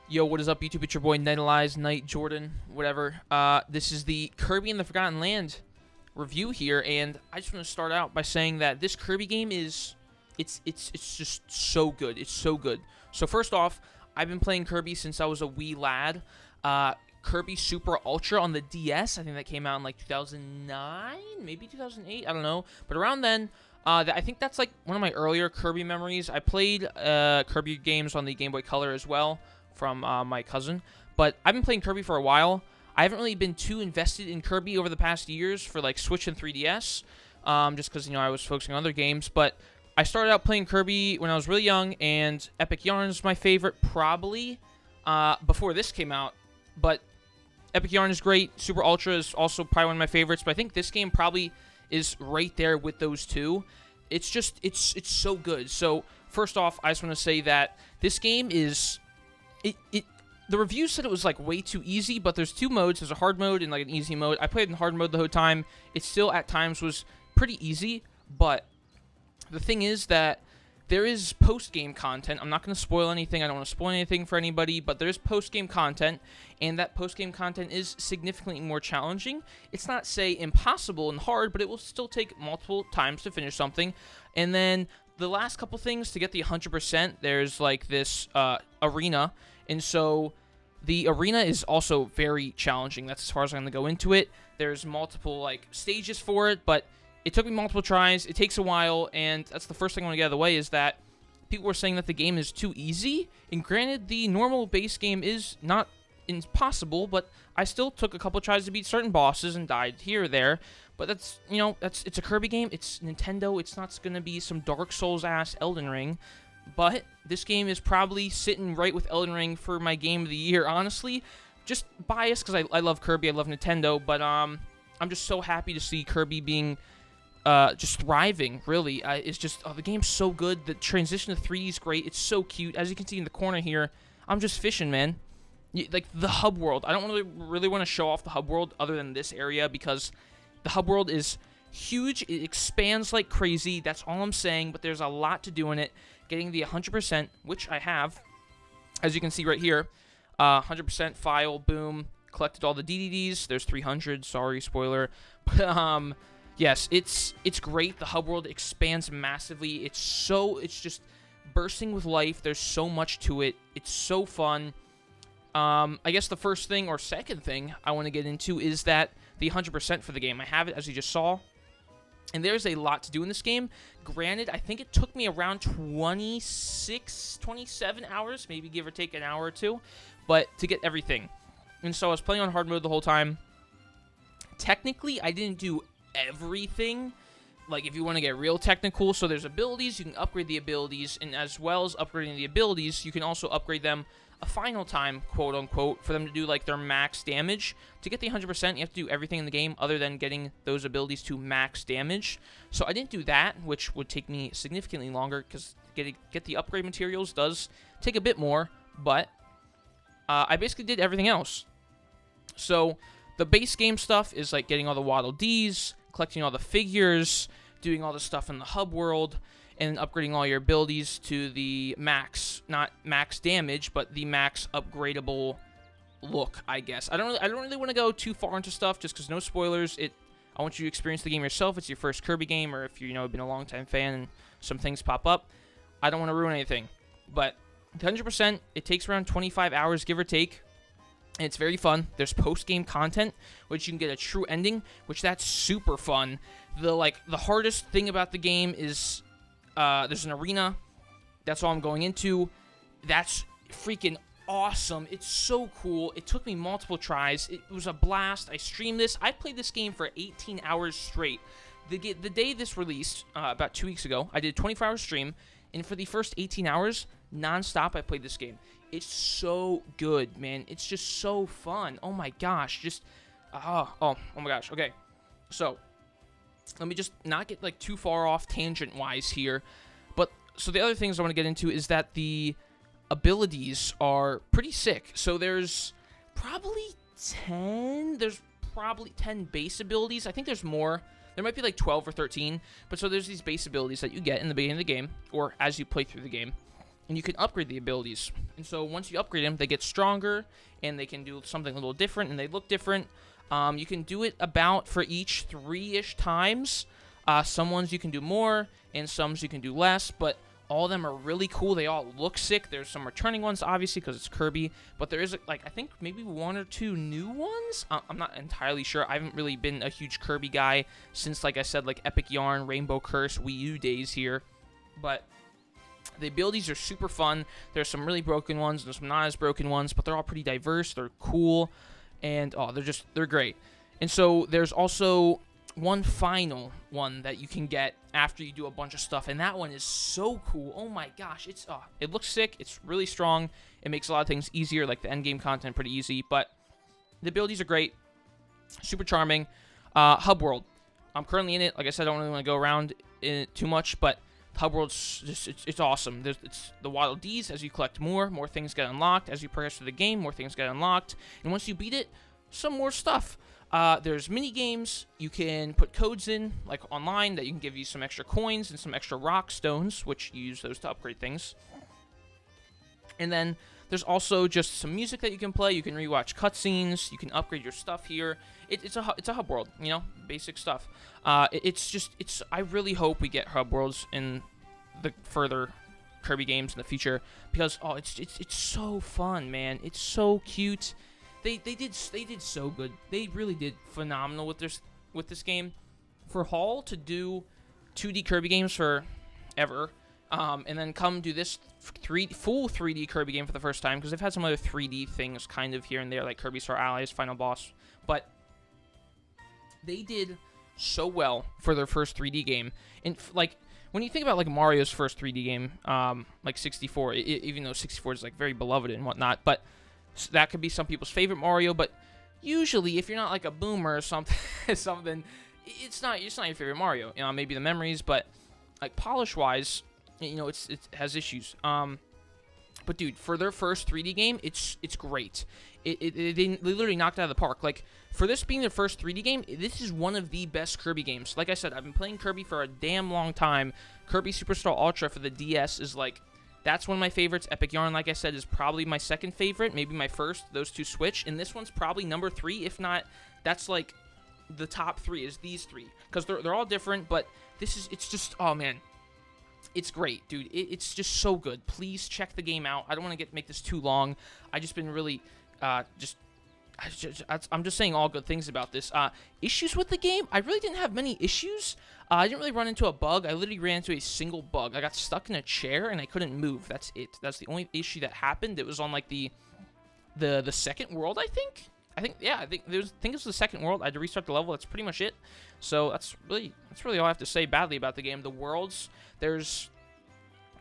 Yo, what is up, YouTube? It's your boy, Nightalize, Night Jordan, whatever. This is the Kirby and the Forgotten Land review here, and I just want to start out by saying that this Kirby game is, it's just so good. It's so good. So first off, I've been playing Kirby since I was a wee lad. Kirby Super Ultra on the DS, I think that came out in like 2009, maybe 2008, I don't know. But around then, I think that's like one of my earlier Kirby memories. I played Kirby games on the Game Boy Color as well from my cousin. But I've been playing Kirby for a while. I haven't really been too invested in Kirby over the past years for like Switch and 3DS, just because, you know, I was focusing on other games. But I started out playing Kirby when I was really young, and Epic Yarn is my favorite probably before this came out. But Epic Yarn is great. Super Ultra is also probably one of my favorites. But I think this game probably is right there with those two. It's just, it's so good. So first off, I just want to say that this game is, the reviews said it was like way too easy, but there's two modes. There's a hard mode and like an easy mode. I played in hard mode the whole time. It still at times was pretty easy, but the thing is that there is post-game content. I'm not going to spoil anything. I don't want to spoil anything for anybody, but there's post-game content, and that post-game content is significantly more challenging. It's not, say, impossible and hard, but it will still take multiple times to finish something. And then the last couple things to get the 100%, there's like this arena, and so the arena is also very challenging. That's as far as I'm going to go into it. There's multiple like stages for it, but it took me multiple tries. It takes a while, and that's the first thing I want to get out of the way is that people were saying that the game is too easy. And granted, the normal base game is not impossible, but I still took a couple tries to beat certain bosses and died here or there. But that's, you know, it's a Kirby game. It's Nintendo. It's not going to be some Dark Souls-ass Elden Ring. But this game is probably sitting right with Elden Ring for my game of the year, honestly. Just biased because I love Kirby. I love Nintendo. But I'm just so happy to see Kirby being just thriving, really. It's just, the game's so good. The transition to 3D is great. It's so cute. As you can see in the corner here, I'm just fishing, man. Like, the hub world. I don't really want to show off the hub world other than this area because the hub world is huge. It expands like crazy. That's all I'm saying, but there's a lot to do in it. Getting the 100%, which I have, as you can see right here, 100% file, boom, collected all the DDDs. There's 300, sorry, spoiler. But, yes, it's great. The hub world expands massively. It's just bursting with life. There's so much to it. It's so fun. I guess the first thing or second thing I want to get into is that the 100% for the game. I have it, as you just saw. And there's a lot to do in this game. Granted, I think it took me around 26, 27 hours, maybe give or take an hour or two, but to get everything. And so I was playing on hard mode the whole time. Technically, I didn't do everything, like if you want to get real technical. So there's abilities, you can upgrade the abilities, and as well as upgrading the abilities, you can also upgrade them a final time, quote unquote, for them to do like their max damage. To get the 100%, you have to do everything in the game other than getting those abilities to max damage. So I didn't do that, which would take me significantly longer because get the upgrade materials does take a bit more, but I basically did everything else. So the base game stuff is like getting all the Waddle Dees, collecting all the figures, doing all the stuff in the hub world, and upgrading all your abilities to the max, not max damage, but the max upgradable look, I guess. I don't really want to go too far into stuff just because no spoilers. I want you to experience the game yourself. It's your first Kirby game, or if you know been a long time fan and some things pop up. I don't want to ruin anything. But 100%, it takes around 25 hours, give or take. And it's very fun. There's post-game content, which you can get a true ending, which that's super fun. The hardest thing about the game is there's an arena. That's all I'm going into. That's freaking awesome. It's so cool. It took me multiple tries. It was a blast. I streamed this. I played this game for 18 hours straight. The day this released, about 2 weeks ago, I did a 24-hour stream, and for the first 18 hours, non-stop, I played this game. It's so good, man. It's just so fun. Oh my gosh. Just, oh my gosh. Okay. So, let me just not get like too far off tangent-wise here. But, so the other things I want to get into is that the abilities are pretty sick. So there's probably 10 base abilities. I think there's more. There might be like 12 or 13. But so there's these base abilities that you get in the beginning of the game, or as you play through the game. and you can upgrade the abilities. And so once you upgrade them, they get stronger, and they can do something a little different, and they look different. You can do it about for each 3-ish times. Some ones you can do more, and some you can do less, but all of them are really cool. They all look sick. There's some returning ones, obviously, because it's Kirby, but there is, like, I think maybe 1 or 2 new ones? I'm not entirely sure. I haven't really been a huge Kirby guy since, like I said, like Epic Yarn, Rainbow Curse, Wii U days here, but the abilities are super fun. There's some really broken ones, and there's some not as broken ones, but they're all pretty diverse. They're cool, and they're great. And so there's also one final one that you can get after you do a bunch of stuff, and that one is so cool. Oh my gosh, it looks sick. It's really strong. It makes a lot of things easier, like the end game content pretty easy, but the abilities are great, super charming. Hub World, I'm currently in it. Like I said, I don't really want to go around in it too much, but Hub World's just, it's awesome. It's the Waddle Dees. As you collect more things get unlocked. As you progress through the game, more things get unlocked, and once you beat it, some more stuff. There's mini games. You can put codes in, like online, that you can give you some extra coins and some extra rock stones, which you use those to upgrade things. And then there's also just some music that you can play. You can rewatch cutscenes. You can upgrade your stuff here. It's a hub world, you know, basic stuff. I really hope we get hub worlds in the further Kirby games in the future, because it's so fun, man. It's so cute. They did so good. They really did phenomenal with this game. For Hall to do 2D Kirby games forever, and then come do this full 3D Kirby game for the first time, because they've had some other 3D things kind of here and there, like Kirby Star Allies, Final Boss, but they did so well for their first 3D game. And like when you think about like Mario's first 3D game, like 64, even though 64 is like very beloved and whatnot, but that could be some people's favorite Mario. But usually, if you're not like a boomer or something, it's not your favorite Mario. You know, maybe the memories, but like polish-wise, you know, it has issues. But dude, for their first 3D game, it's great. They literally knocked it out of the park. Like, for this being their first 3D game, this is one of the best Kirby games. Like I said, I've been playing Kirby for a damn long time. Kirby Superstar Ultra for the DS is like, that's one of my favorites. Epic Yarn, like I said, is probably my second favorite. Maybe my first. Those two switch. And this one's probably number 3. If not, that's like the top 3 is these 3. Because they're all different, but it's just, oh man. It's great, dude. It's just so good. Please check the game out. I don't want to make this too long. I just been really, I'm just saying all good things about this. Issues with the game? I really didn't have many issues. I didn't really run into a bug. I literally ran into a single bug. I got stuck in a chair and I couldn't move. That's it. That's the only issue that happened. It was on like the second world, I think. I think it was the second world. I had to restart the level. That's pretty much it. So that's really all I have to say badly about the game. The worlds,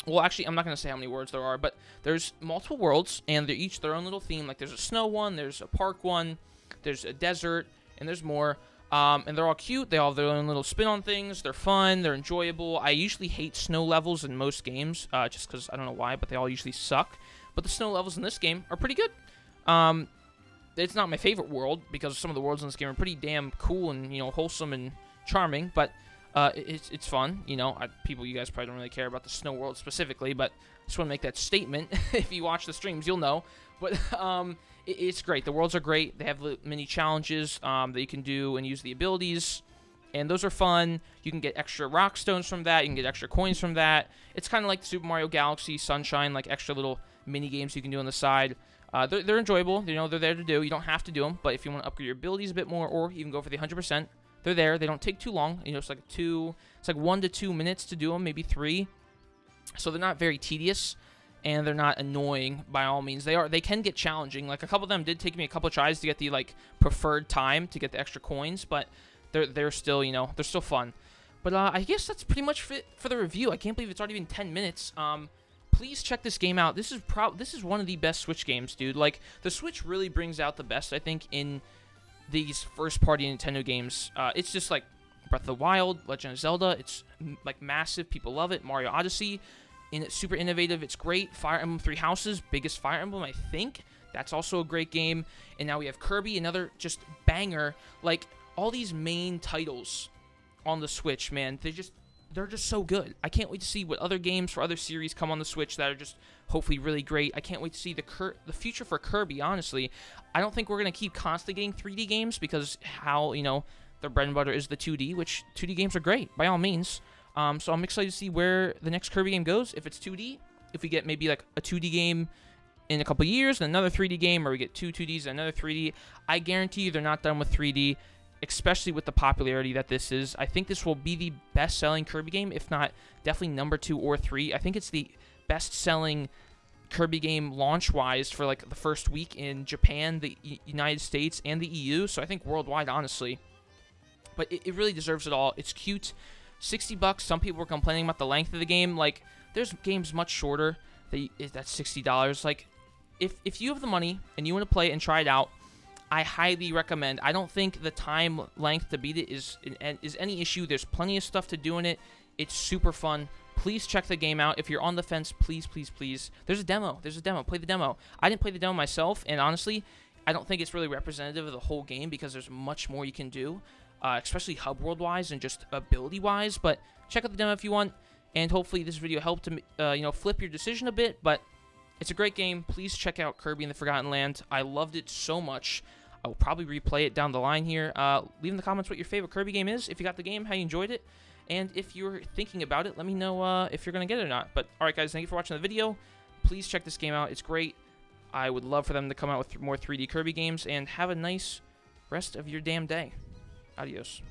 well, actually, I'm not going to say how many worlds there are, but there's multiple worlds, and they're each their own little theme. Like, there's a snow one, there's a park one, there's a desert, and there's more. And they're all cute. They all have their own little spin on things. They're fun. They're enjoyable. I usually hate snow levels in most games, just because I don't know why, but they all usually suck. But the snow levels in this game are pretty good. It's not my favorite world, because some of the worlds in this game are pretty damn cool and, you know, wholesome and charming, but it's fun. You know, you guys probably don't really care about the snow world specifically, but I just want to make that statement. If you watch the streams, you'll know. But it's great. The worlds are great. They have mini challenges that you can do and use the abilities, and those are fun. You can get extra rock stones from that. You can get extra coins from that. It's kind of like Super Mario Galaxy Sunshine, like extra little mini games you can do on the side. They're enjoyable. You know, they're there to do. You don't have to do them, but if you want to upgrade your abilities a bit more, or even go for the 100%, they're there. They don't take too long. You know, it's like 1 to 2 minutes to do them, maybe 3. So they're not very tedious, and they're not annoying by all means. They can get challenging. Like, a couple of them did take me a couple of tries to get the like preferred time to get the extra coins, but they're still, you know, they're still fun. But I guess that's pretty much it for the review. I can't believe it's already been 10 minutes. Please check this game out. This is one of the best Switch games, dude. Like, the Switch really brings out the best, I think, in these first-party Nintendo games. It's just like Breath of the Wild, Legend of Zelda. It's like massive. People love it. Mario Odyssey, and it's super innovative. It's great. Fire Emblem Three Houses, biggest Fire Emblem, I think. That's also a great game. And now we have Kirby, another just banger. Like, all these main titles on the Switch, man, they're just so good. I can't wait to see what other games for other series come on the Switch that are just hopefully really great. I can't wait to see the future for Kirby, honestly. I don't think we're going to keep constantly getting 3D games because how, their bread and butter is the 2D, which 2D games are great, by all means. So I'm excited to see where the next Kirby game goes. If it's 2D, if we get maybe like a 2D game in a couple years, and another 3D game, or we get two 2Ds and another 3D, I guarantee you they're not done with 3D, especially with the popularity that this is. I think this will be the best-selling Kirby game, if not definitely number 2 or 3. I think it's the best-selling Kirby game launch-wise for like the first week in Japan, the United States, and the EU, so I think worldwide, honestly. But it really deserves it all. It's cute. $60. Some people were complaining about the length of the game. Like, there's games much shorter that's $60. Like, if you have the money and you want to play it and try it out, I highly recommend. I don't think the time length to beat it is any issue. There's plenty of stuff to do in it. It's super fun. Please check the game out. If you're on the fence, please, please, please. There's a demo. Play the demo. I didn't play the demo myself, and honestly, I don't think it's really representative of the whole game because there's much more you can do, especially hub world-wise and just ability-wise. But check out the demo if you want, and hopefully this video helped to flip your decision a bit. But it's a great game. Please check out Kirby and the Forgotten Land. I loved it so much. I will probably replay it down the line here. Leave in the comments what your favorite Kirby game is, if you got the game, how you enjoyed it, and if you're thinking about it, let me know if you're going to get it or not. But, alright guys, thank you for watching the video. Please check this game out. It's great. I would love for them to come out with more 3D Kirby games, and have a nice rest of your damn day. Adios.